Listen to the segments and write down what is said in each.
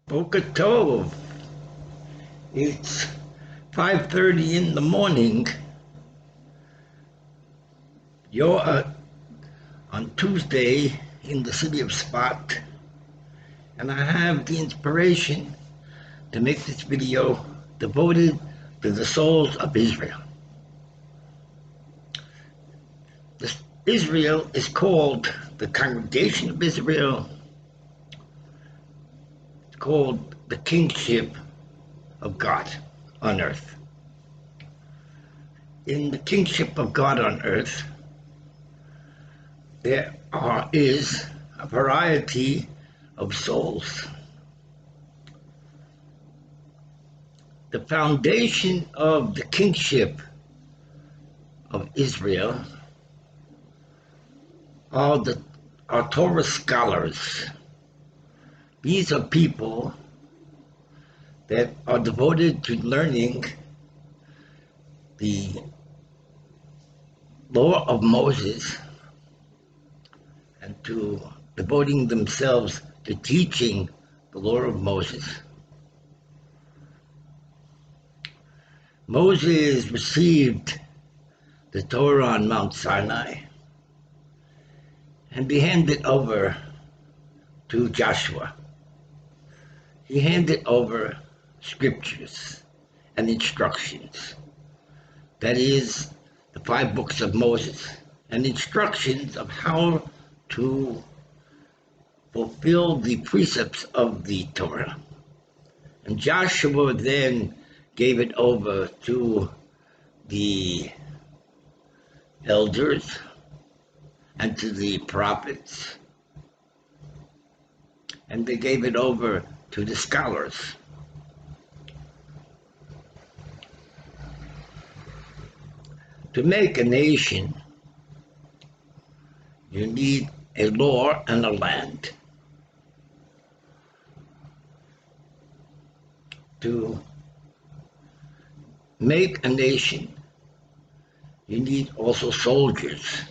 Boker Tov. It's 5:30 in the morning. You're on Tuesday in the city of Spot, and I have the inspiration to make this video devoted to the souls of Israel. Israel is called the congregation of Israel. It's called the kingship of God on earth. In the kingship of God on earth, there is a variety of souls. The foundation of the kingship of Israel are Torah Scholars. These are people that are devoted to learning the law of Moses and to devoting themselves to teaching the law of Moses. Moses received the Torah on Mount Sinai, and he handed over to Joshua. He handed over scriptures and instructions. That is, the 5 books of Moses, and instructions of how to fulfill the precepts of the Torah. And Joshua then gave it over to the elders and to the prophets, and they gave it over to the scholars. To make a nation, you need a law and a land. To make a nation, you need also soldiers,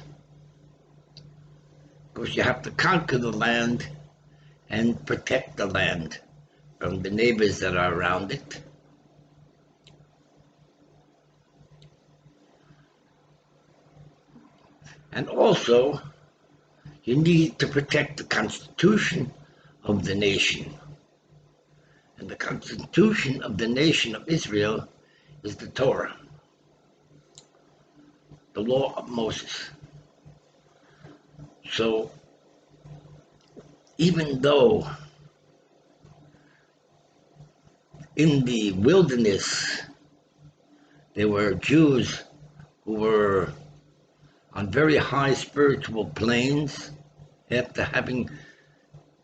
because you have to conquer the land and protect the land from the neighbors that are around it. And also, you need to protect the constitution of the nation. And the constitution of the nation of Israel is the Torah, the law of Moses. So, even though in the wilderness there were Jews who were on very high spiritual planes after having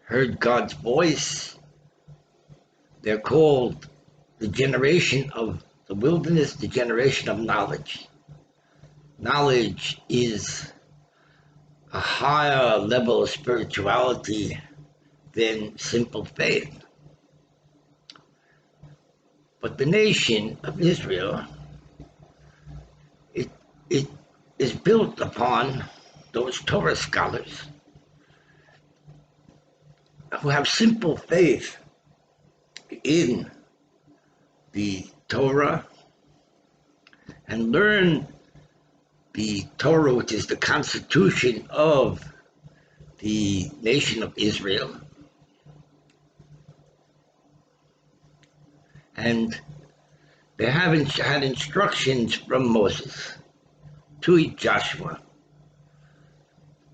heard God's voice, they're called the generation of the wilderness, the generation of knowledge. Knowledge is a higher level of spirituality than simple faith. But the nation of Israel, it is built upon those Torah scholars who have simple faith in the Torah and learn the Torah, which is the constitution of the nation of Israel. And they haven't had instructions from Moses to Joshua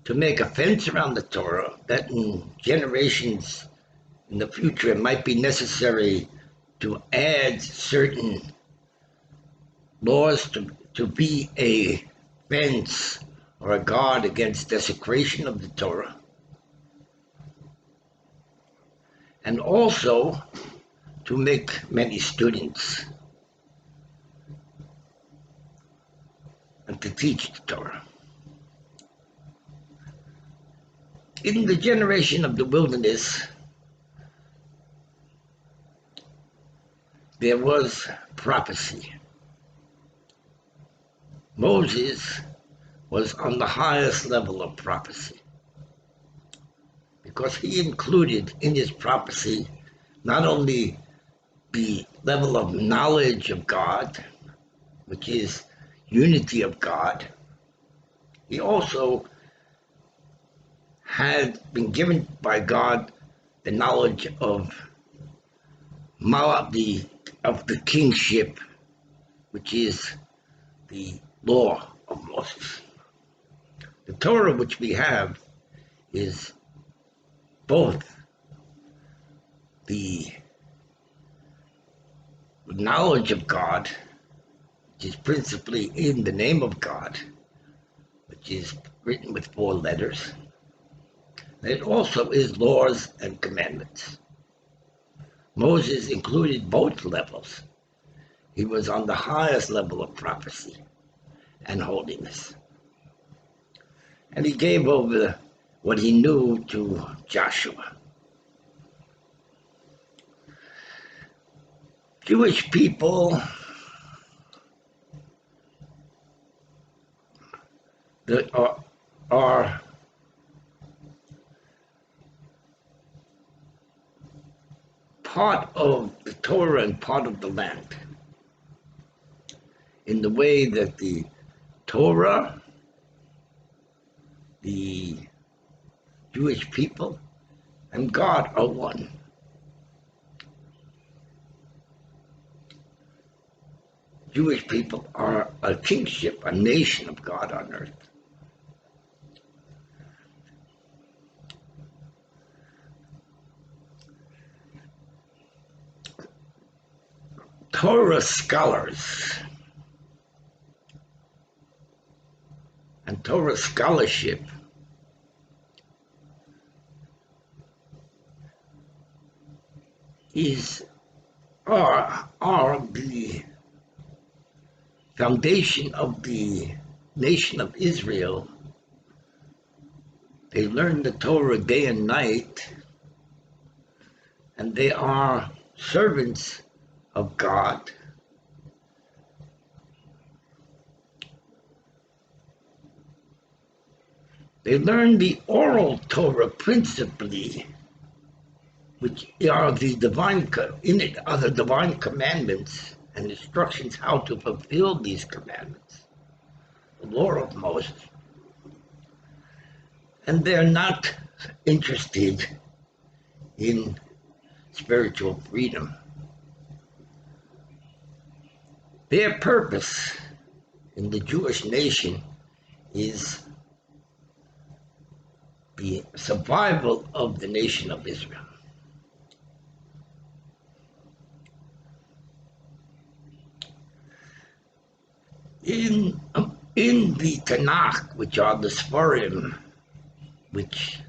to make a fence around the Torah, that in generations in the future it might be necessary to add certain laws to be a fence or a guard against desecration of the Torah. And also to make many students and to teach the Torah. In the generation of the wilderness, there was prophecy. Moses was on the highest level of prophecy because he included in his prophecy not only the level of knowledge of God, which is unity of God, he also had been given by God the knowledge of the kingship, which is the law of Moses. The Torah which we have is both the knowledge of God, which is principally in the name of God, which is written with 4 letters, and it also is laws and commandments. Moses included both levels. He was on the highest level of prophecy and holiness. And he gave over what he knew to Joshua. Jewish people that are part of the Torah and part of the land, in the way that the Torah, the Jewish people, and God are one. Jewish people are a kingship, a nation of God on earth. Torah scholars and Torah scholarship are the foundation of the nation of Israel. They learn the Torah day and night, and they are servants of God. They learn the oral Torah principally, which are the in it are the divine commandments and instructions how to fulfill these commandments, the law of Moses. And they're not interested in spiritual freedom. Their purpose in the Jewish nation is the survival of the nation of Israel. In the Tanakh, which are the Sfarim, which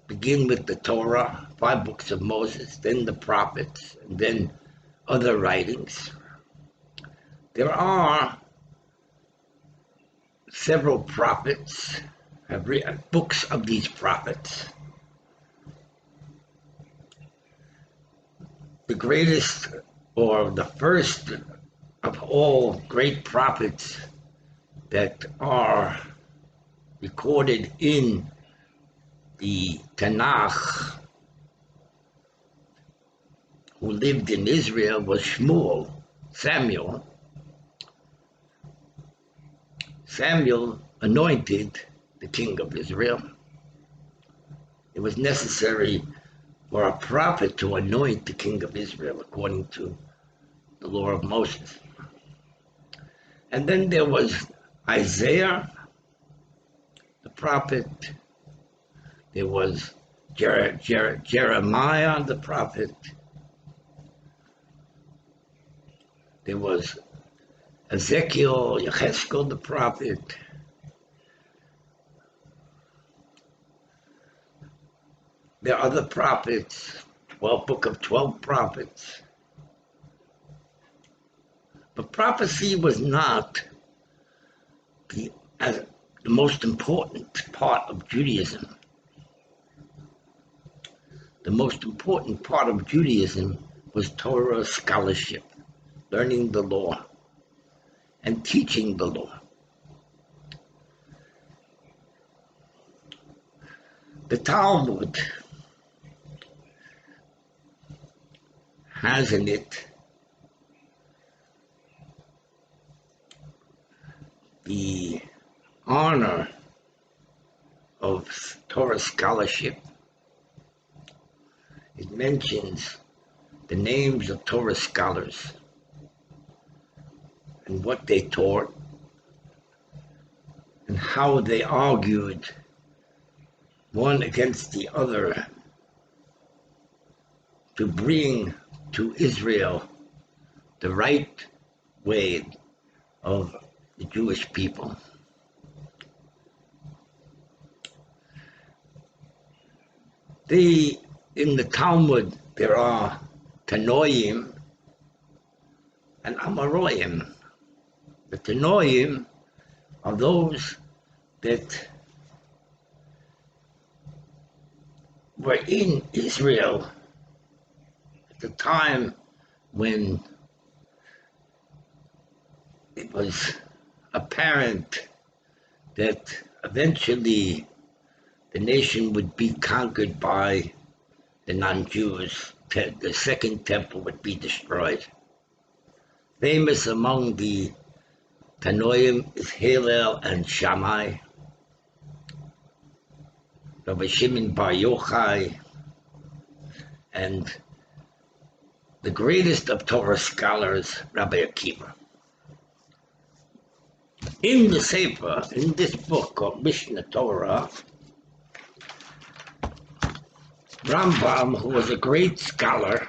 begin with the Torah, 5 books of Moses, then the prophets, and then other writings, there are several prophets, have written books of these prophets. The greatest, or the first of all great prophets that are recorded in the Tanakh, who lived in Israel, was Samuel. Samuel anointed the king of Israel. It was necessary for a prophet to anoint the king of Israel according to the law of Moses. And then there was Isaiah, the prophet. There was Jeremiah, the prophet. There was Ezekiel, Yechezkel, the prophet. There are other prophets, book of 12 prophets. But prophecy was not the most important part of Judaism. The most important part of Judaism was Torah scholarship, learning the law and teaching the law. The Talmud has in it the honor of Torah scholarship. It mentions the names of Torah scholars and what they taught and how they argued one against the other to bring to Israel the right way of the Jewish people. In the Talmud, there are Tanoim and Amoraim. The Tanoim are those that were in Israel at the time when it was apparent that eventually the nation would be conquered by the non-Jews. The second temple would be destroyed. Famous among the Tanoim is Hillel and Shammai, Rabbi Shimon Bar Yochai, and the greatest of Torah scholars, Rabbi Akiva. In the Sefer, in this book called Mishnah Torah, Rambam, who was a great scholar,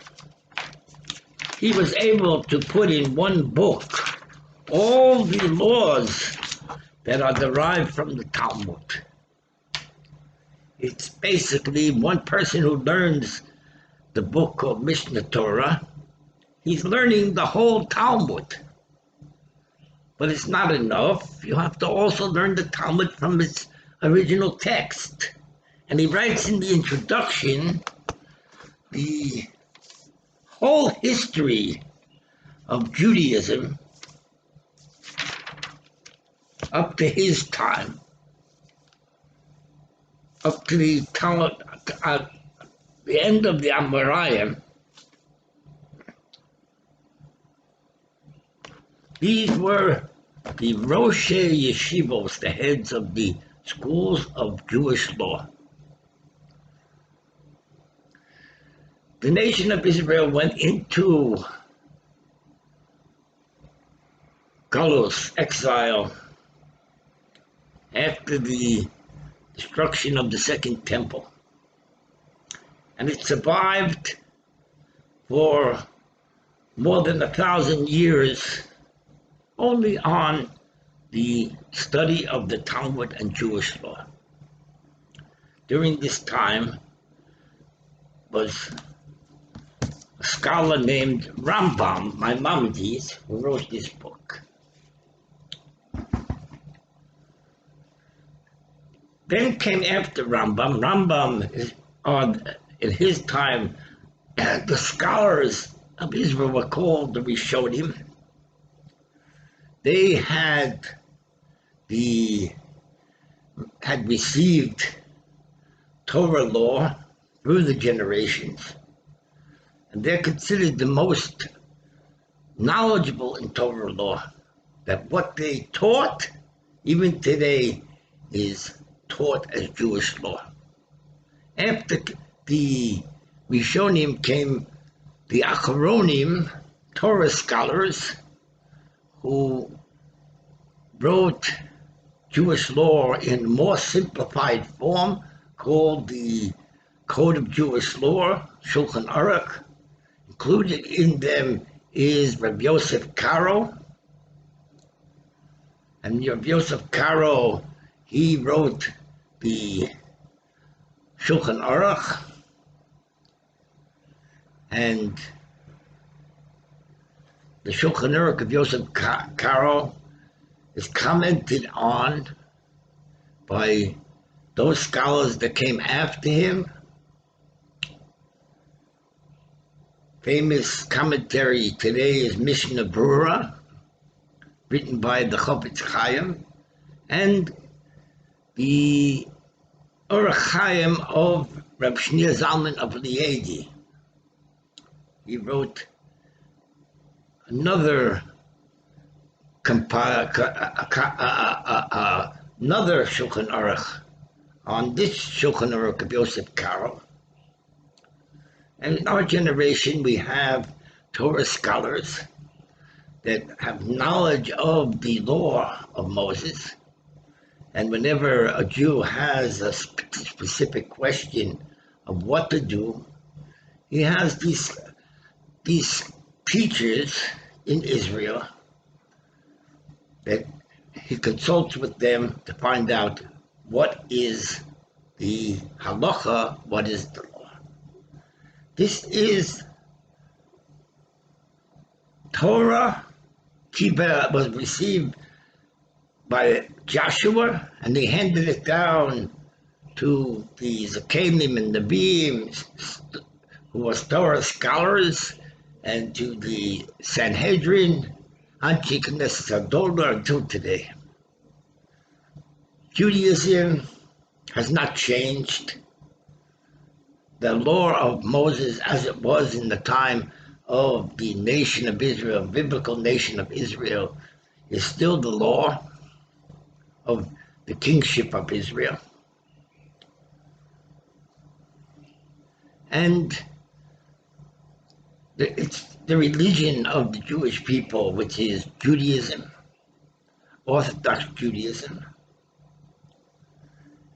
he was able to put in one book all the laws that are derived from the Talmud. It's basically one person who learns the book called Mishnah Torah, he's learning the whole Talmud. But it's not enough. You have to also learn the Talmud from its original text. And he writes in the introduction the whole history of Judaism up to his time, up to the Talmud, the end of the Amoraim. These were the Roshei Yeshivos, the heads of the schools of Jewish law. The nation of Israel went into Galus, exile, after the destruction of the Second Temple. And it survived for more than 1,000 years only on the study of the Talmud and Jewish law. During this time was a scholar named Rambam, Maimonides, who wrote this book. Then came after Rambam. In his time, the scholars of Israel were called the Rishonim. They had received Torah law through the generations, and they're considered the most knowledgeable in Torah law, that what they taught, even today, is taught as Jewish law. After the Rishonim came the Acharonim, Torah scholars, who wrote Jewish law in more simplified form, called the Code of Jewish Law, Shulchan Aruch. Included in them is Rabbi Yosef Karo. And Rabbi Yosef Karo, he wrote the Shulchan Aruch, and the Shulchan Aruch of Yosef Karo is commented on by those scholars that came after him. Famous commentary today is Mishnah Brura, written by the Chofetz Chaim, and the Orach Chaim of Reb Shneir Zalman of Liegi. he wrote another another Shulchan Aruch. On this Shulchan Aruch of Yosef Karo. And in our generation, we have Torah scholars that have knowledge of the law of Moses. And whenever a Jew has a specific question of what to do, he has these teachers in Israel that he consults with them to find out what is the halacha, what is the law. This is Torah was received by Joshua, and they handed it down to the Zakanim and Nevi'im, who was Torah scholars, and to the Sanhedrin, Anti Knesset Hadolah until today. Judaism has not changed. The law of Moses, as it was in the time of the nation of Israel, biblical nation of Israel, is still the law of the kingship of Israel. And it's the religion of the Jewish people, which is Judaism, Orthodox Judaism.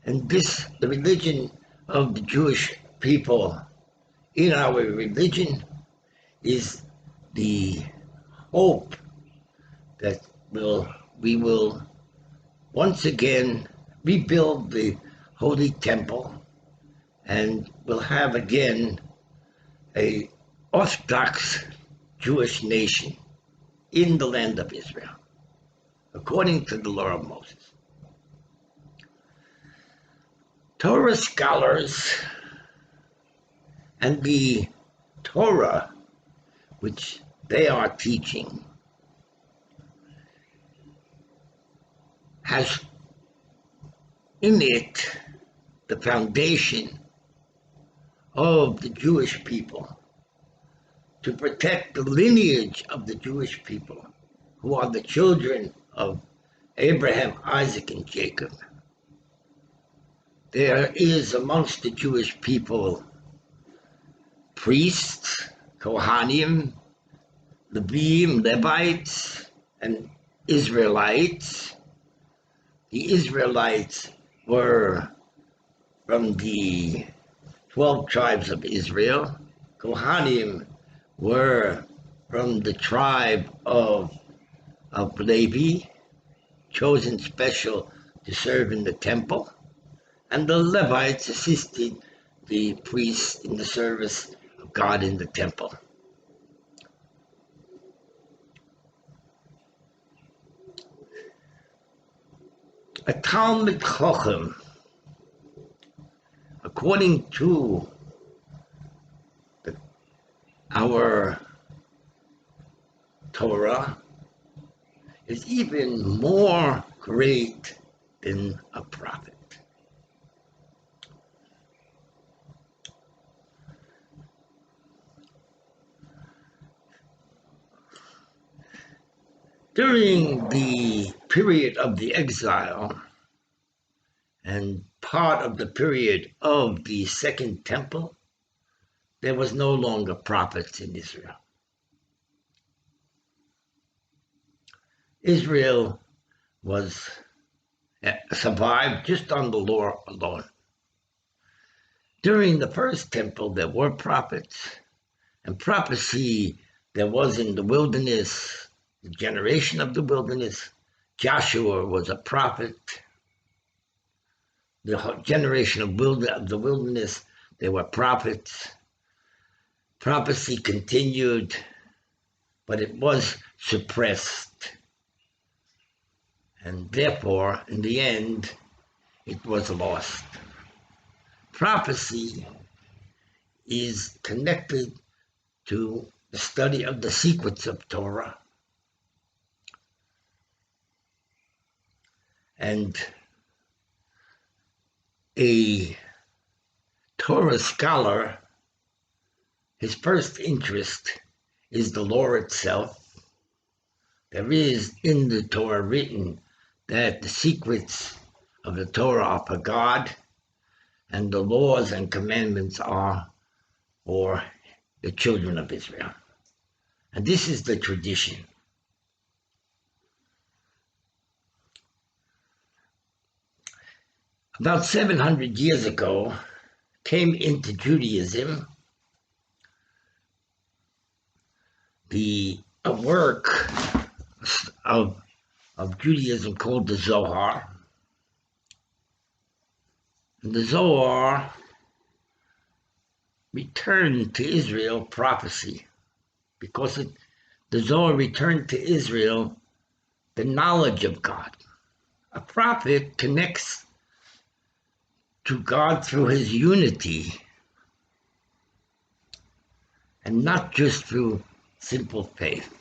And the religion of the Jewish people in our religion is the hope that we will once again rebuild the Holy Temple, and we'll have again a Orthodox Jewish nation in the land of Israel, according to the law of Moses. Torah scholars and the Torah which they are teaching has in it the foundation of the Jewish people, to protect the lineage of the Jewish people, who are the children of Abraham, Isaac, and Jacob. There is amongst the Jewish people priests, Kohanim, Levim, Levites, and Israelites. The Israelites were from the 12 tribes of Israel. Kohanim were from the tribe of Levi, chosen special to serve in the temple. And the Levites assisted the priests in the service of God in the temple. A Talmud Chochem, according to our Torah, is even more great than a prophet. During the period of the exile and part of the period of the Second Temple, there was no longer prophets in Israel. Israel survived just on the law alone. During the First Temple, there were prophets, and prophecy there was in the wilderness, the generation of the wilderness. Joshua was a prophet. The generation of the wilderness, there were prophets. Prophecy continued, but it was suppressed. And therefore, in the end, it was lost. Prophecy is connected to the study of the secrets of Torah. And a Torah scholar His first interest is the law itself. There is in the Torah written that the secrets of the Torah are for God, and the laws and commandments are for the children of Israel. And this is the tradition. About 700 years ago, came into Judaism a work of Judaism called the Zohar. And the Zohar returned to Israel prophecy, because the Zohar returned to Israel the knowledge of God. A prophet connects to God through his unity, and not just through simple faith.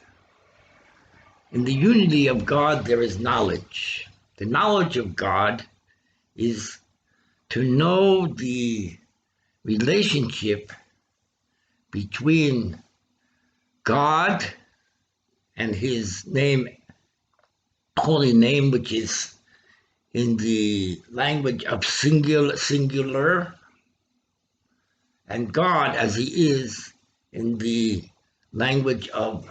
In the unity of God, there is knowledge. The knowledge of God is to know the relationship between God and his name, holy name, which is in the language of singular, and God as he is in the language of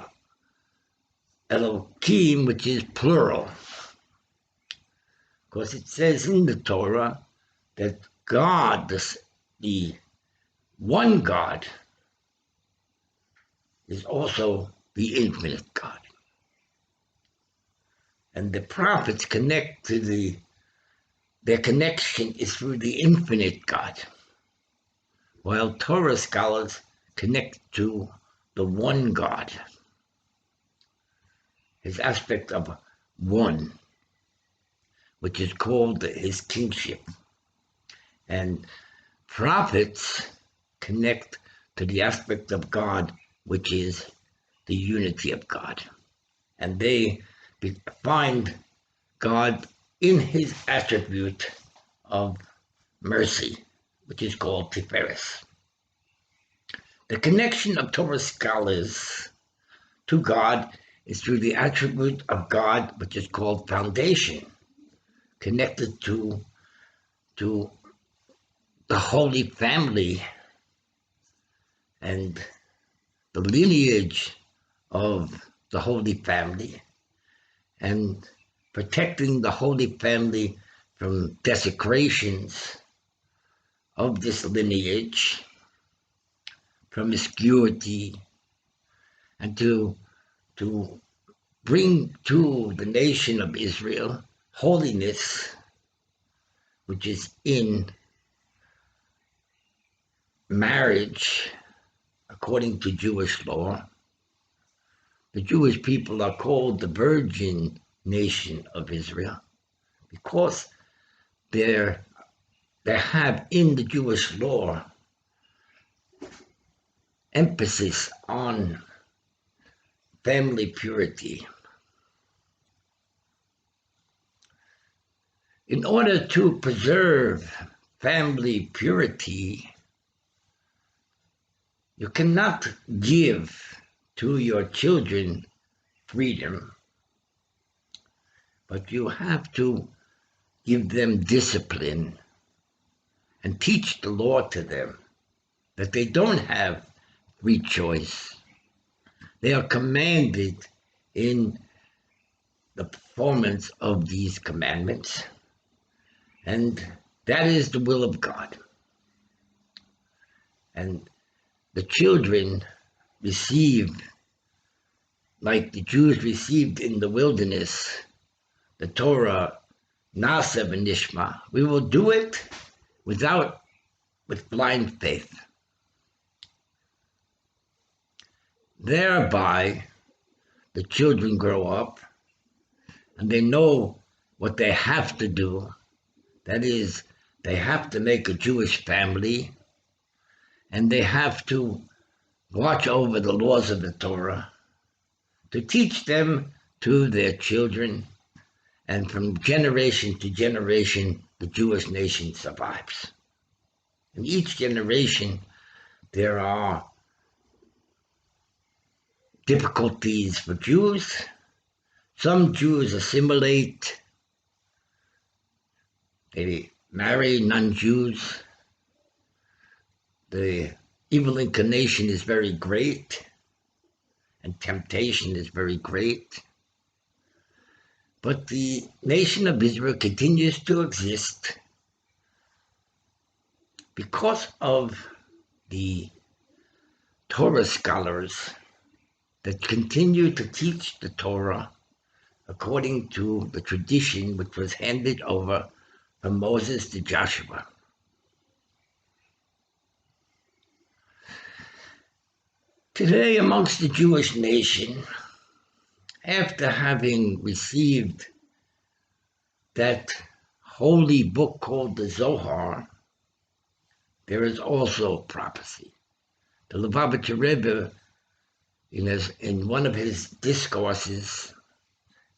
Elohim, which is plural. Because it says in the Torah that God, the one God, is also the infinite God. And the prophets connect to their connection is through the infinite God, while Torah scholars connect to the one God, his aspect of one, which is called his kingship. And prophets connect to the aspect of God, which is the unity of God. And they find God in his attribute of mercy, which is called Tiferes. The connection of Torah scholars to God is through the attribute of God, which is called foundation, connected to the Holy Family and the lineage of the Holy Family, and protecting the Holy Family from desecrations of this lineage, promiscuity, and to bring to the nation of Israel holiness, which is in marriage according to Jewish law. The Jewish people are called the virgin nation of Israel because they have in the Jewish law emphasis on family purity. In order to preserve family purity, you cannot give to your children freedom, but you have to give them discipline and teach the law to them, that they don't have free choice. They are commanded in the performance of these commandments, and that is the will of God. And the children receive, like the Jews received in the wilderness, the Torah, Nasa v'nishma. We will do it with blind faith. Thereby, the children grow up and they know what they have to do. That is, they have to make a Jewish family, and they have to watch over the laws of the Torah, to teach them to their children, and from generation to generation, the Jewish nation survives. In each generation, there are difficulties for Jews. Some Jews assimilate, they marry non-Jews. The evil inclination is very great, and temptation is very great. But the nation of Israel continues to exist because of the Torah scholars that continue to teach the Torah according to the tradition which was handed over from Moses to Joshua. Today, amongst the Jewish nation, after having received that holy book called the Zohar, there is also prophecy. The Lubavitcher Rebbe, in one of his discourses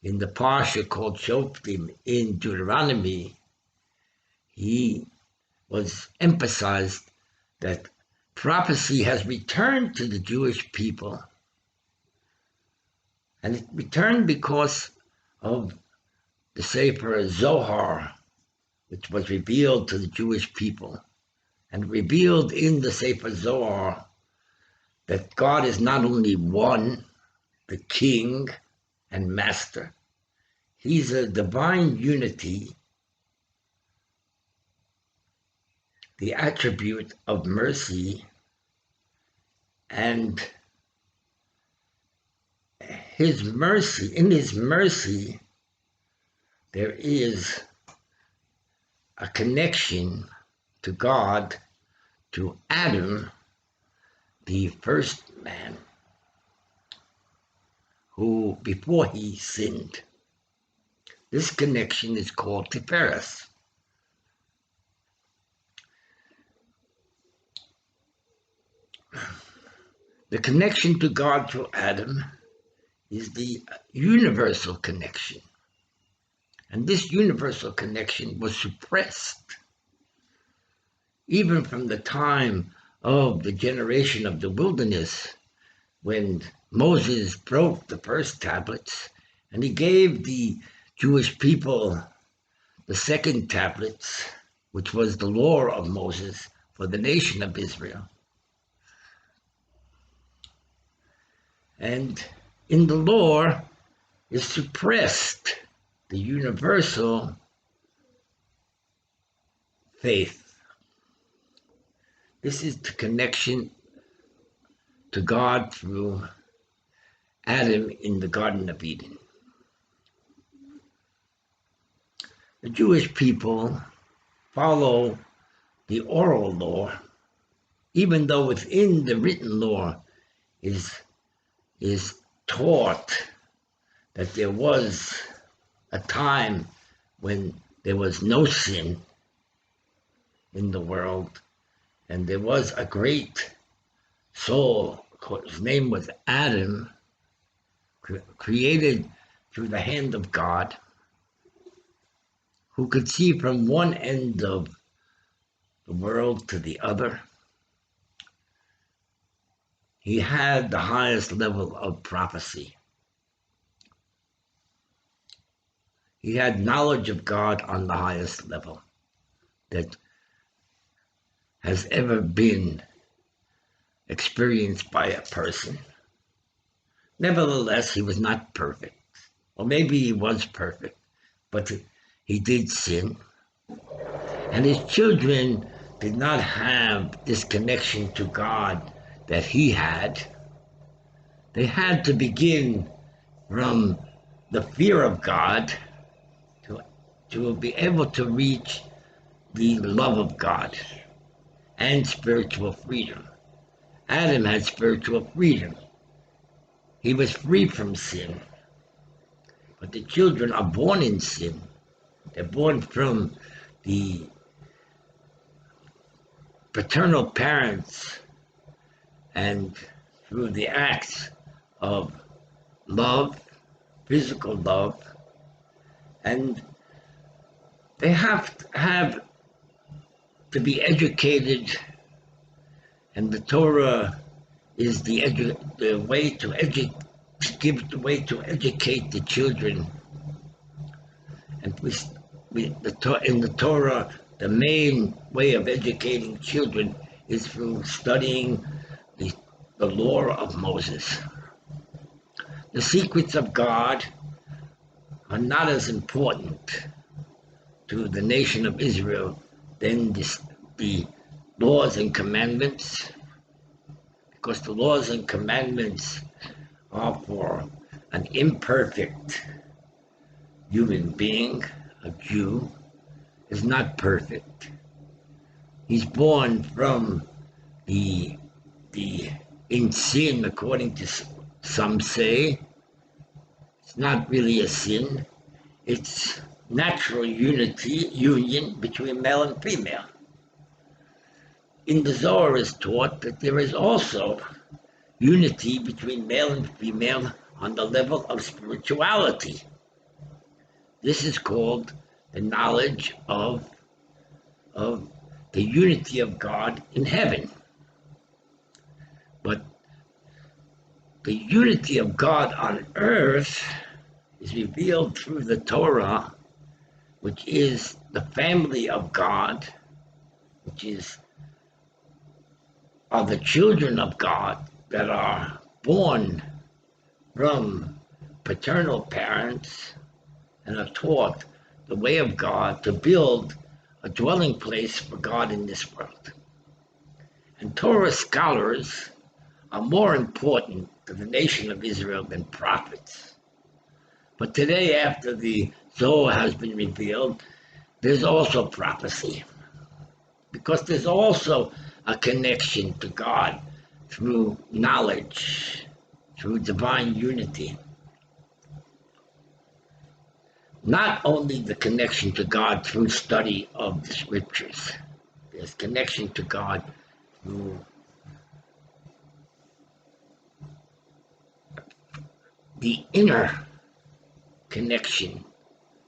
in the parsha called Shoftim in Deuteronomy, he was emphasized that prophecy has returned to the Jewish people, and it returned because of the Sefer Zohar, which was revealed to the Jewish people, and revealed in the Sefer Zohar that God is not only one, the King and Master. He's a divine unity, the attribute of mercy, and his mercy, in his mercy, there is a connection to God, to Adam, the first man, who, before he sinned, this connection is called Tiferes. The connection to God through Adam is the universal connection. And this universal connection was suppressed even from the time of the generation of the wilderness, when Moses broke the first tablets and he gave the Jewish people the second tablets, which was the law of Moses for the nation of Israel. And in the law is suppressed the universal faith. This is the connection to God through Adam in the Garden of Eden. The Jewish people follow the oral law, even though within the written law is taught that there was a time when there was no sin in the world, and there was a great soul, his name was Adam, created through the hand of God, who could see from one end of the world to the other. He had the highest level of prophecy. He had knowledge of God on the highest level that has ever been experienced by a person. Nevertheless, he was not perfect. Or maybe he was perfect, but he did sin. And his children did not have this connection to God that he had. They had to begin from the fear of God to be able to reach the love of God and spiritual freedom. Adam had spiritual freedom. He was free from sin. But the children are born in sin. They're born from the paternal parents and through the acts of love, physical love, and they have to be educated, and the Torah is the way to give the way to educate the children. And in the Torah, the main way of educating children is through studying the law of Moses. The secrets of God are not as important to the nation of Israel than the laws and commandments, because the laws and commandments are for an imperfect human being. A Jew is not perfect. He's born from in sin, according to some say. It's not really a sin. It's natural union between male and female. In the Zohar is taught that there is also unity between male and female on the level of spirituality. This is called the knowledge of the unity of God in heaven. But the unity of God on earth is revealed through the Torah, which is the family of God, which are the children of God that are born from paternal parents and are taught the way of God to build a dwelling place for God in this world. And Torah scholars are more important to the nation of Israel than prophets. But today, after the Zohar has been revealed, there's also prophecy, because there's also a connection to God through knowledge, through divine unity. Not only the connection to God through study of the scriptures, there's connection to God through the inner connection,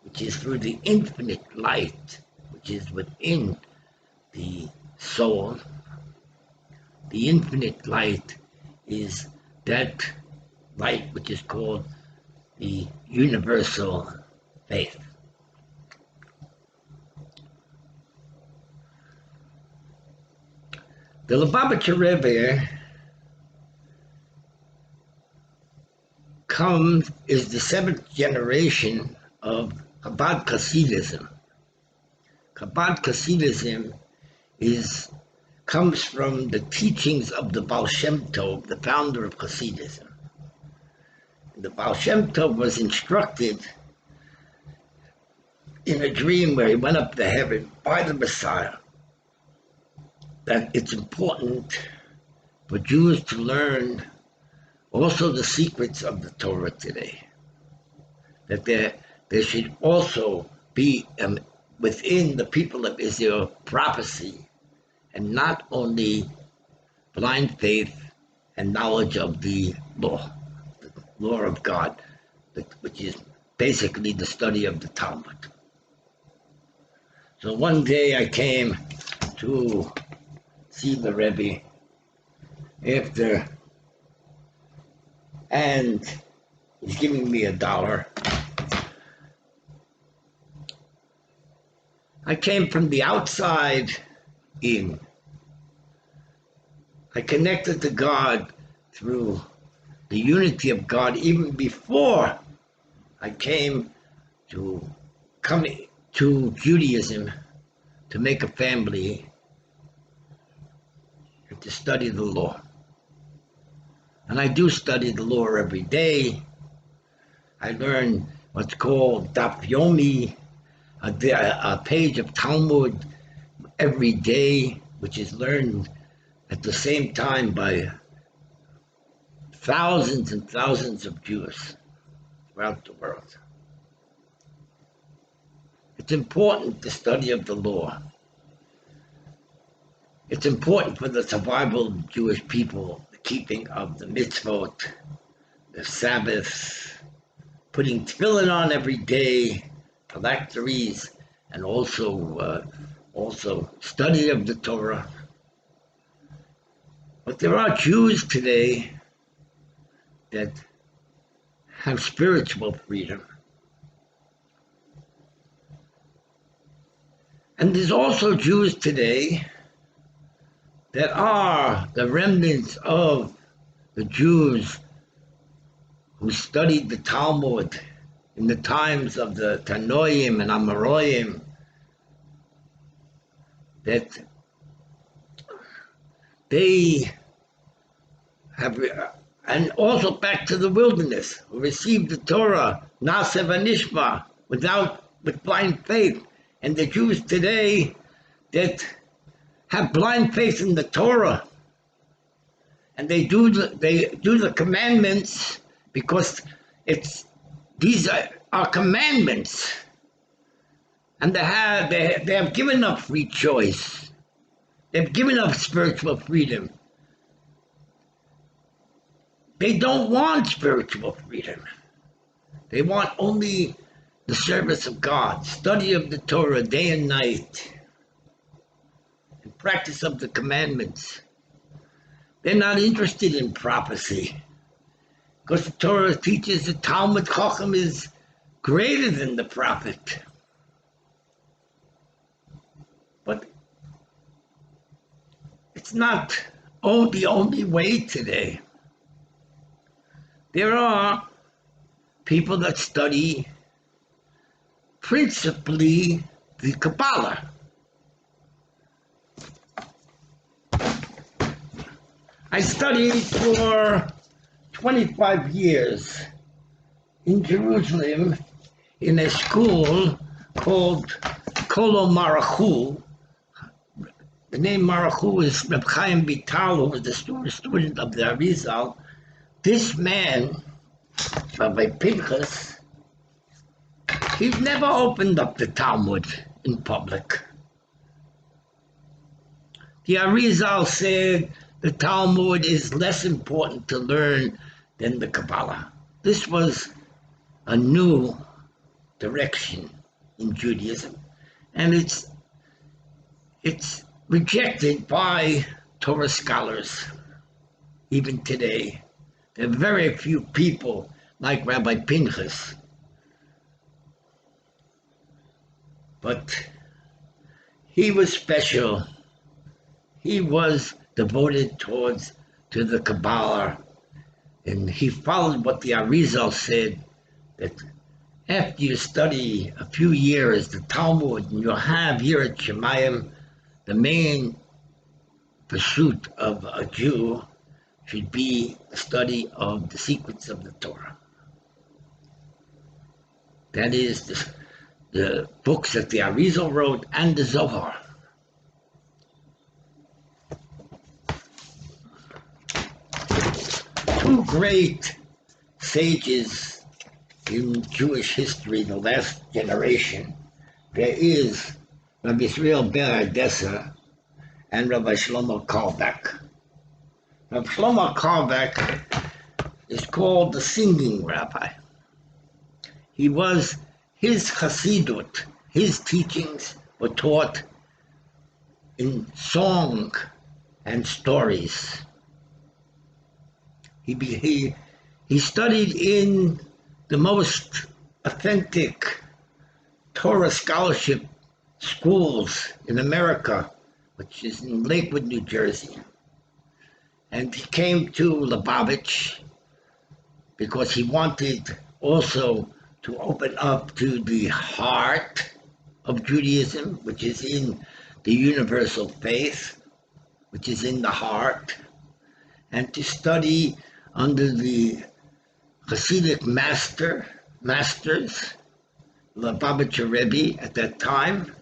which is through the infinite light, which is within the soul. The infinite light is that light which is called the universal faith. The Lubavitcher Rebbe is the seventh generation of Chabad Hasidism. Chabad Hasidism comes from the teachings of the Baal Shem Tov, the founder of Hasidism. The Baal Shem Tov was instructed in a dream where he went up to heaven by the Messiah that it's important for Jews to learn also the secrets of the Torah today. That there should also be within the people of Israel prophecy, and not only blind faith and knowledge of the law of God, which is basically the study of the Talmud. So one day I came to see the Rebbe and he's giving me $1. I came from the outside in. I connected to God through the unity of God even before I came to Judaism to make a family and to study the law. And I do study the law every day. I learn what's called Daf Yomi, a page of Talmud every day, which is learned at the same time by thousands and thousands of Jews throughout the world. It's important, the study of the law. It's important for the survival of Jewish people, the keeping of the mitzvot, the Sabbath, putting tefillin on every day, phylacteries, and also study of the Torah. But there are Jews today that have spiritual freedom. And there's also Jews today that are the remnants of the Jews who studied the Talmud in the times of the Tanoim and Amoraim, that they have, and also back to the wilderness, who received the Torah, Na'aseh v'nishma, with blind faith. And the Jews today that have blind faith in the Torah, and they do the commandments because these are commandments, and they have given up free choice. They've given up spiritual freedom. They don't want spiritual freedom. They want only the service of God, study of the Torah day and night, and practice of the commandments. They're not interested in prophecy, because the Torah teaches the Talmud Chacham is greater than the prophet. But it's not the only way today. There are people that study principally the Kabbalah. I studied for 25 years in Jerusalem in a school called Kolo Marachu. The name Marachu is Reb Chaim Vital, who was the student of the Arizal. This man, Rabbi Pinchas, he never opened up the Talmud in public. The Arizal said the Talmud is less important to learn than the Kabbalah. This was a new direction in Judaism, and it's rejected by Torah scholars even today. There are very few people like Rabbi Pinchas, but he was special. He was devoted to the Kabbalah, and he followed what the Arizal said, that after you study a few years the Talmud, and you'll have here at Shemayim, the main pursuit of a Jew should be a study of the secrets of the Torah. That is the books that the Arizal wrote and the Zohar. Two great sages in Jewish history, the last generation, there is Rabbi Israel Ber Adessa and Rabbi Shlomo Carlebach. Rabbi Shlomo Carlebach is called the singing rabbi. His Hasidut, his teachings were taught in song and stories. He studied in the most authentic Torah scholarship schools in America, which is in Lakewood, New Jersey. And he came to Lubavitch because he wanted also to open up to the heart of Judaism, which is in the universal faith, which is in the heart, and to study under the Hasidic masters, Lubavitcher Rebbe at that time,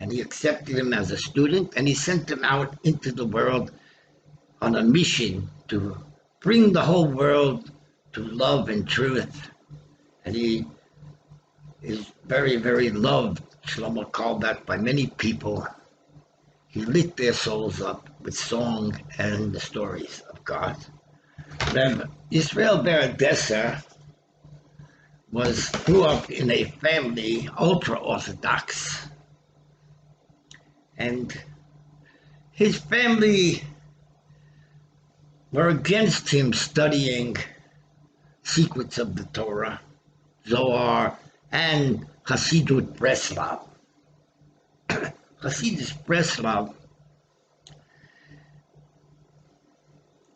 and he accepted him as a student, and he sent him out into the world on a mission to bring the whole world to love and truth. And he is very, very loved, Shlomo Carlebach, by many people. He lit their souls up with song and the stories of God. Then Israel Ber Adessa grew up in a family ultra-Orthodox. And his family were against him studying secrets of the Torah, Zohar, and Hasidut Breslav. Hasidus Breslav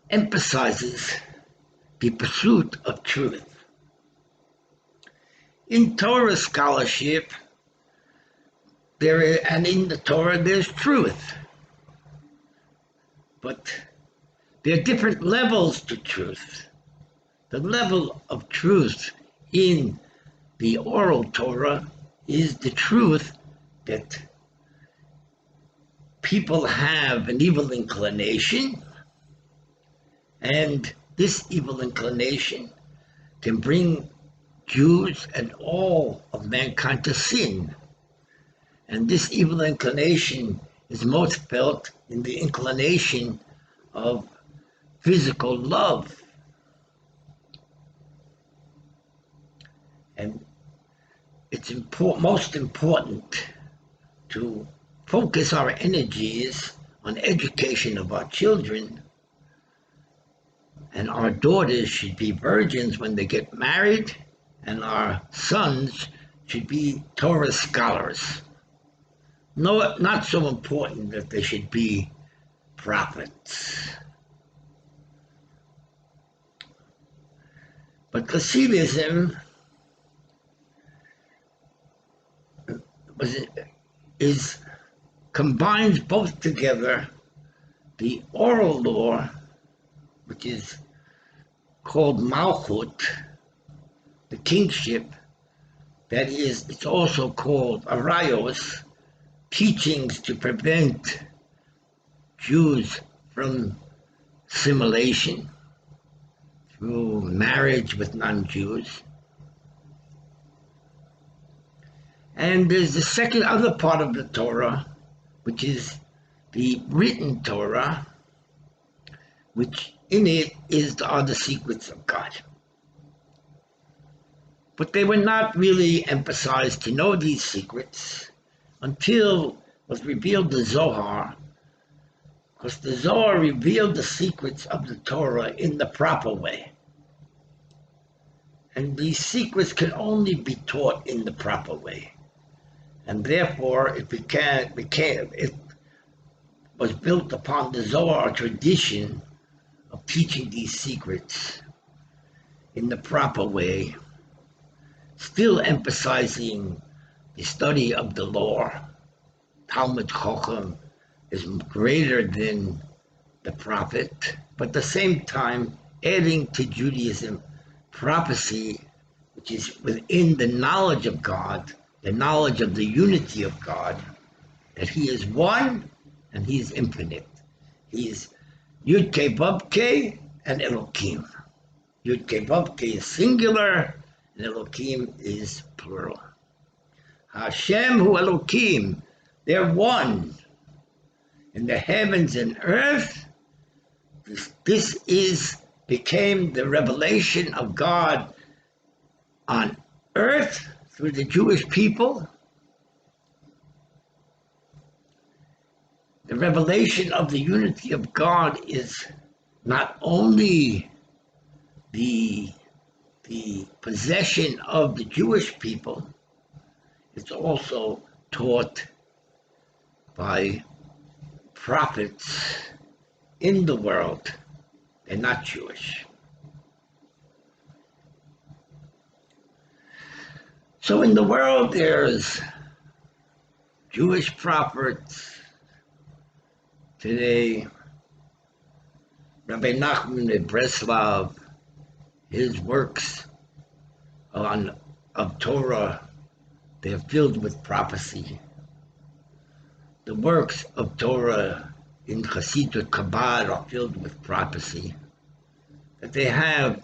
emphasizes the pursuit of truth. In Torah scholarship, and in the Torah, there's truth. But there are different levels to truth. The level of truth in the oral Torah is the truth that people have an evil inclination, and this evil inclination can bring Jews and all of mankind to sin. And this evil inclination is most felt in the inclination of physical love. And it's most important to focus our energies on education of our children. And our daughters should be virgins when they get married, and our sons should be Torah scholars. No, not so important that they should be prophets. But Hasidism combines both together the oral law, which is called Malchut, the kingship. That is, it's also called Arayos, teachings to prevent Jews from assimilation through marriage with non-Jews. And there's the second other part of the Torah, which is the written Torah, which in it are the secrets of God. But they were not really emphasized to know these secrets until was revealed the Zohar, because the Zohar revealed the secrets of the Torah in the proper way. And these secrets can only be taught in the proper way. And therefore, it was built upon the Zohar tradition of teaching these secrets in the proper way, still emphasizing the study of the law. Talmud Chacham is greater than the prophet, but at the same time adding to Judaism prophecy, which is within the knowledge of God, the knowledge of the unity of God, that He is one and He is infinite. He is Yud-Kei Vav-Kei and Elokim. Yud-Kei Vav-Kei is singular and Elokim is plural. Hashem hu Elokim, they're one. In the heavens and earth, this became the revelation of God on earth through the Jewish people. The revelation of the unity of God is not only the possession of the Jewish people, it's also taught by prophets in the world. They're not Jewish. So in the world, there's Jewish prophets. Today, Rabbi Nachman of Breslav, his works of Torah, they're filled with prophecy. The works of Torah in Hasidut Chabad are filled with prophecy. That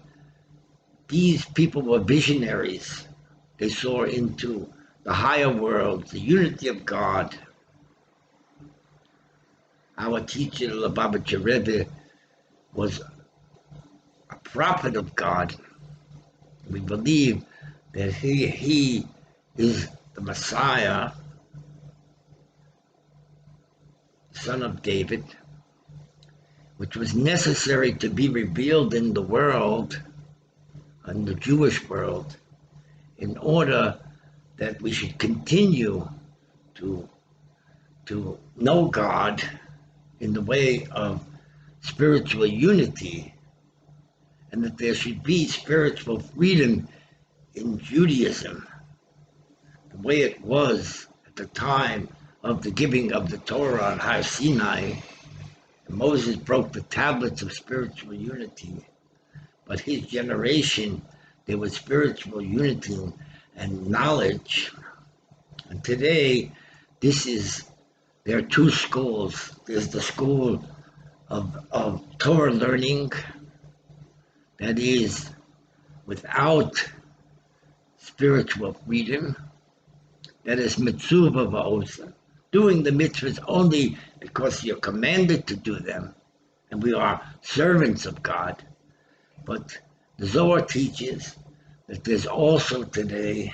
these people were visionaries. They saw into the higher world, the unity of God. Our teacher, the Lubavitcher Rebbe, was a prophet of God. We believe that he is the Messiah, son of David. which was necessary to be revealed in the world, in the Jewish world, in order that we should continue to know God in the way of spiritual unity, and that there should be spiritual freedom in Judaism, the way it was at the time of the giving of the Torah on Har Sinai. Moses broke the tablets of spiritual unity, but his generation, there was spiritual unity and knowledge. And today, there are two schools. There's the school of Torah learning, that is without spiritual freedom, that is mitzvah va'osa, doing the mitzvahs only because you're commanded to do them, and we are servants of God. But the Zohar teaches that there's also today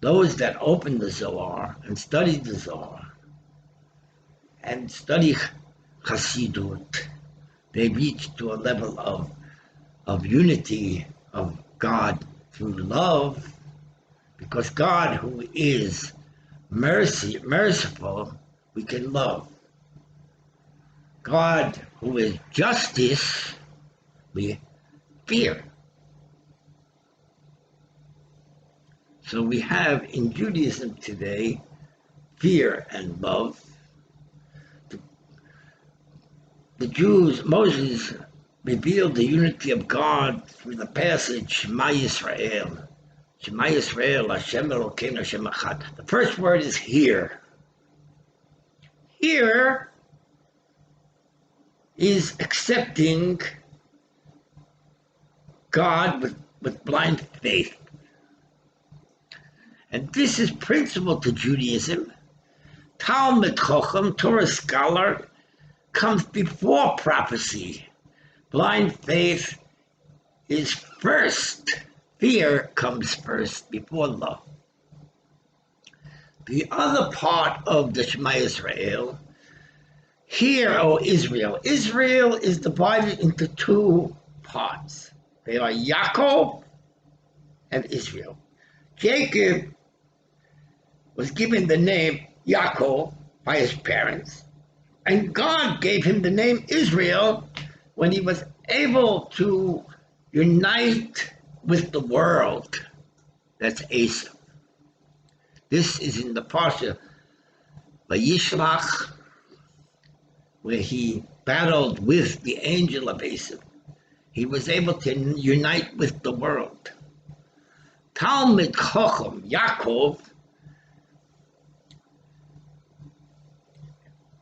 those that open the Zohar and study the Zohar and study Hasidut. They reach to a level of unity of God through love, because God, who is merciful, we can love. God, who is justice, we fear. So we have in Judaism today fear and love. The Jews, Moses revealed the unity of God through the passage Shema Yisrael. Shema Yisrael, Hashem Elokeinu Hashem Echad. The first word is hear. Hear is accepting God with blind faith. And this is principal to Judaism. Talmud Chacham, Torah scholar, comes before prophecy. Blind faith is first. Fear comes first before love. The other part of the Shema Yisrael, hear, O Israel. Israel is divided into two parts. They are Yaakov and Israel. Jacob was given the name Yaakov by his parents, and God gave him the name Israel when he was able to unite with the world. That's Esau. This is in the Parsha Vayishlach, where he battled with the angel of Esau. He was able to unite with the world. Talmud Chacham, Yaakov,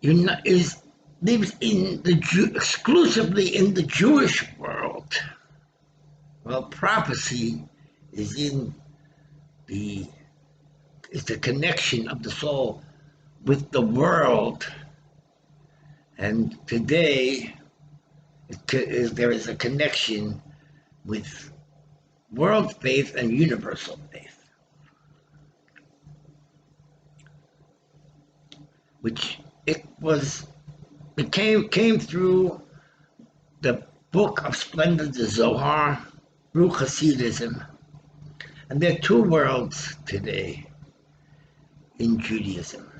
lives exclusively in the Jewish world. Well, prophecy is the connection of the soul with the world, and today there is a connection with world faith and universal faith, which came through the book of splendor, the Zohar, through Hasidism. And there are two worlds today in Judaism.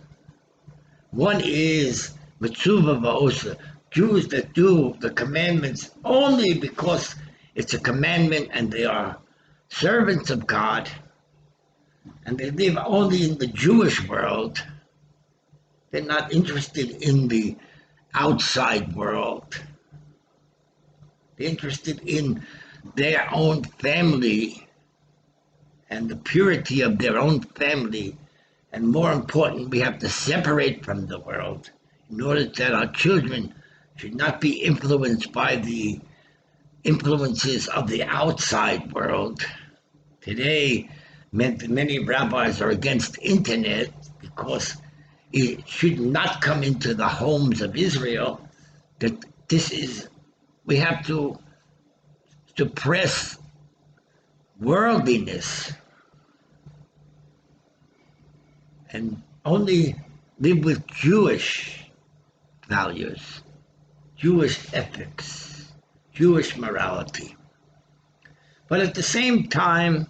One is mitzvah va'osa, Jews that do the commandments only because it's a commandment and they are servants of God, and they live only in the Jewish world. They're not interested in the outside world. They're interested in their own family and the purity of their own family. And more important, we have to separate from the world in order that our children should not be influenced by the influences of the outside world. Today, many rabbis are against internet because it should not come into the homes of Israel. That we have to suppress worldliness and only live with Jewish values. Jewish ethics, Jewish morality. But at the same time,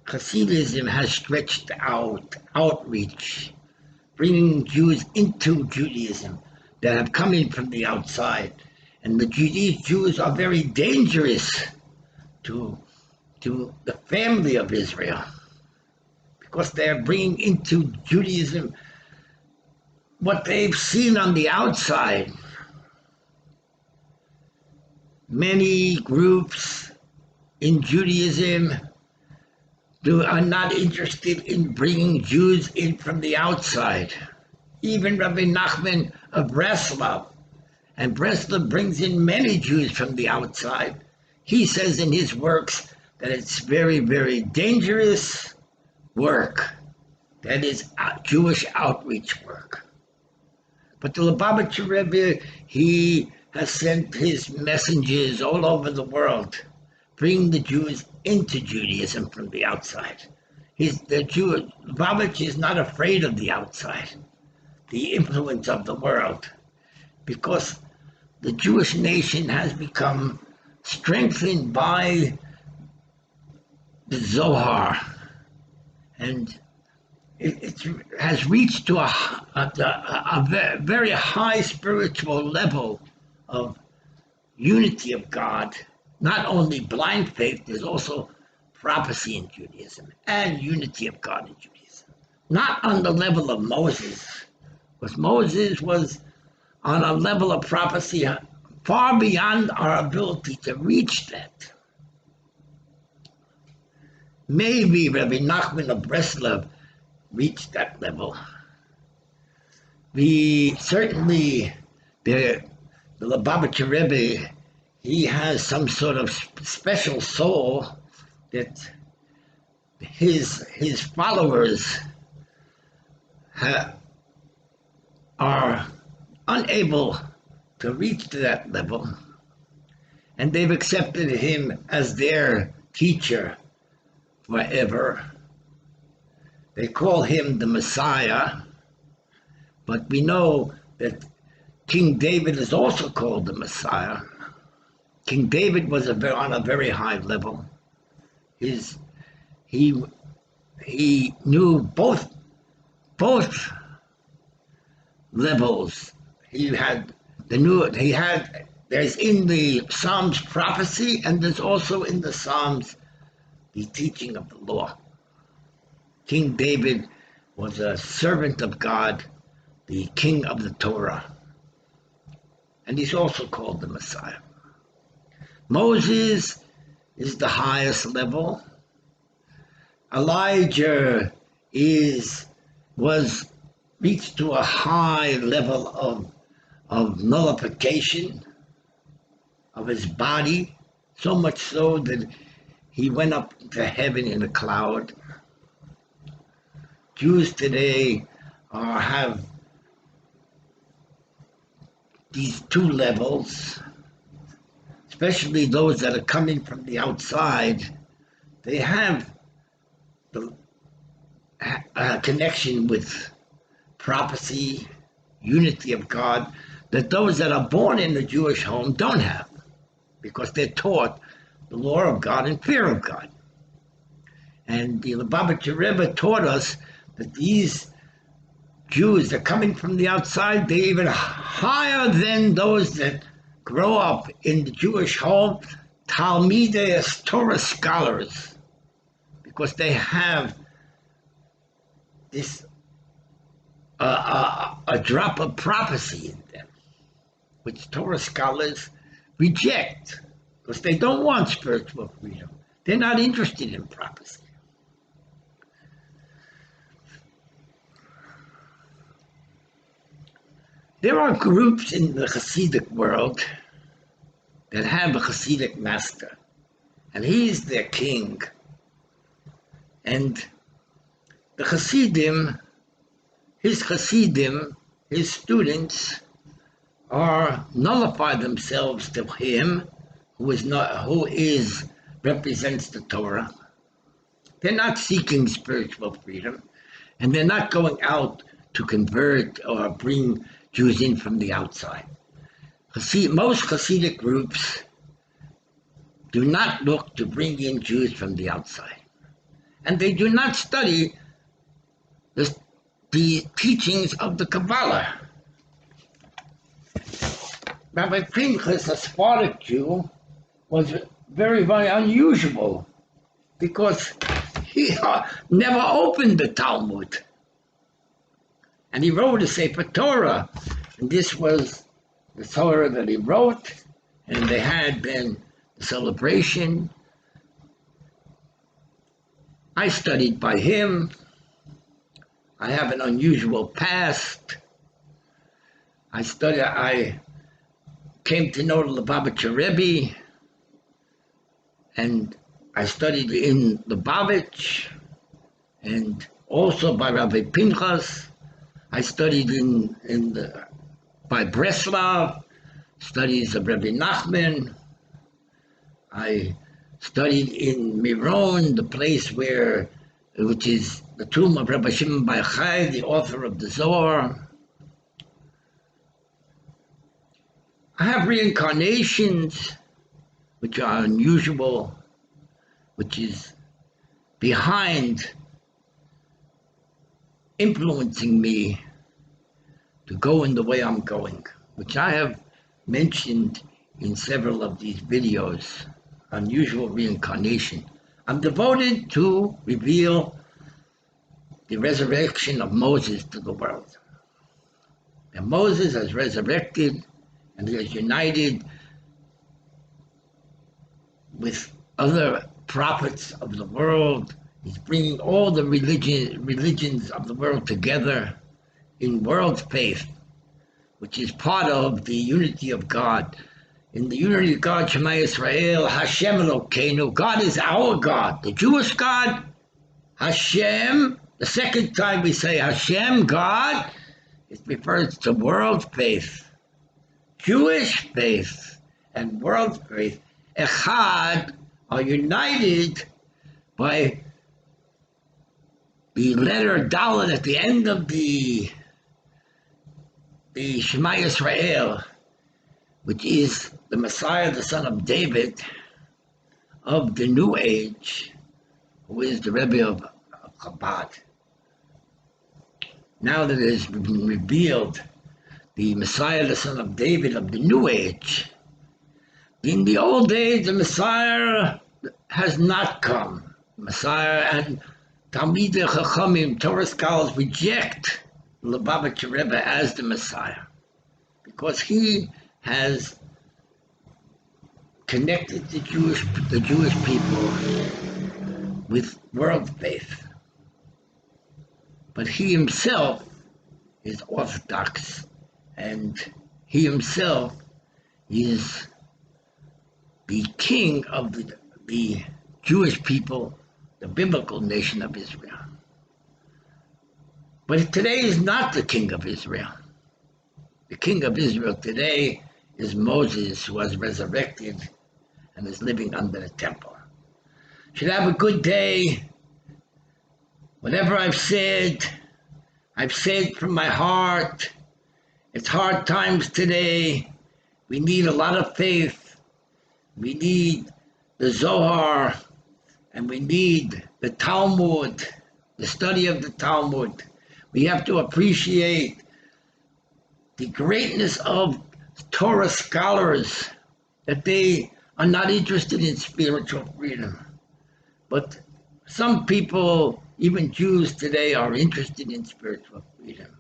Hasidism has stretched out, outreach, bringing Jews into Judaism that have come in from the outside. And these Jews are very dangerous to the family of Israel because they're bringing into Judaism what they've seen on the outside. Many groups in Judaism are not interested in bringing Jews in from the outside. Even Rabbi Nachman of Breslov, and Breslov brings in many Jews from the outside. He says in his works that it's very, very dangerous work. That is Jewish outreach work. But the Lubavitcher Rebbe, he has sent his messengers all over the world, bringing the Jews into Judaism from the outside. Lubavitcher is not afraid of the outside, the influence of the world, because the Jewish nation has become strengthened by the Zohar, and it has reached to a very high spiritual level of unity of God. Not only blind faith, there's also prophecy in Judaism and unity of God in Judaism. Not on the level of Moses, because Moses was on a level of prophecy far beyond our ability to reach that. Maybe Rabbi Nachman of Breslov reached that level. The Lubavitcher Rebbe, he has some sort of special soul that his followers are unable to reach to that level, and they've accepted him as their teacher forever. They call him the Messiah, but we know that King David is also called the Messiah. King David was on a very high level. He knew both levels. There's in the Psalms prophecy, and there's also in the Psalms the teaching of the law. King David was a servant of God, the king of the Torah, and he's also called the Messiah. Moses is the highest level. Elijah was reached to a high level of nullification of his body, so much so that he went up to heaven in a cloud. Jews today have these two levels, especially those that are coming from the outside. They have the connection with prophecy, unity of God, that those that are born in the Jewish home don't have, because they're taught the law of God and fear of God. And the Lubavitcher Rebbe taught us that these Jews that are coming from the outside, they're even higher than those that grow up in the Jewish home, Talmidei Torah Scholars, because they have this a drop of prophecy in them, which Torah scholars reject, because they don't want spiritual freedom. They're not interested in prophecy. There are groups in the Hasidic world that have a Hasidic master, and he is their king. And the Hasidim, his students, nullify themselves to him, represents the Torah. They're not seeking spiritual freedom, and they're not going out to convert or bring Jews in from the outside. Most Hasidic groups do not look to bring in Jews from the outside. And they do not study the teachings of the Kabbalah. Rabbi Pinchas, a Sephardic Jew, was very, very unusual because he never opened the Talmud. And he wrote a Sefer Torah. And this was the Torah that he wrote. And they had then the celebration. I studied by him. I have an unusual past. I came to know the Lubavitcher Rebbe, and I studied in Lubavitch, and also by Rabbi Pinchas. I studied by Breslov, studies of Rabbi Nachman. I studied in Miron, the place which is the tomb of Rabbi Shimon Bar Yochai, the author of the Zohar. I have reincarnations, which are unusual, which is behind influencing me to go in the way I'm going, which I have mentioned in several of these videos. Unusual reincarnation. I'm devoted to reveal the resurrection of Moses to the world. And Moses has resurrected, and he is united with other prophets of the world. He's bringing all the religions of the world together in world faith, which is part of the unity of God. In the unity of God, Shema Yisrael, Hashem Elokeinu, God is our God. The Jewish God, Hashem, the second time we say Hashem, God, it refers to world faith. Jewish faith and world faith, Echad, are united by the letter Dalet at the end of the Shema Yisrael, which is the Messiah, the son of David, of the New Age, who is the Rebbe of Chabad. Now that it has been revealed, the Messiah, the son of David, of the New Age, in the old days, the Messiah has not come. Messiah and Talmidei Chachamim, Torah Scholars, reject the Lubavitcher Rebbe as the Messiah because he has connected the Jewish people with world faith. But he himself is Orthodox, and he himself is the king of the Jewish people, the biblical nation of Israel. But today is not the king of Israel. The king of Israel today is Moses, who has resurrected and is living under the temple. Should have a good day. Whatever I've said from my heart. It's hard times today. We need a lot of faith. We need the Zohar, and we need the Talmud, the study of the Talmud. We have to appreciate the greatness of Torah scholars, that they are not interested in spiritual freedom. But some people, even Jews today, are interested in spiritual freedom.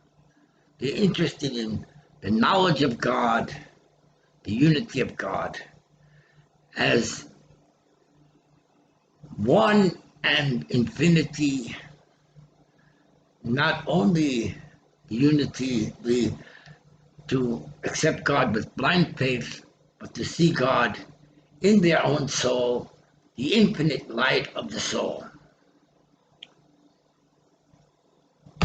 They're interested in the knowledge of God, the unity of God, as one and infinity, not only the unity, to accept God with blind faith, but to see God in their own soul, the infinite light of the soul.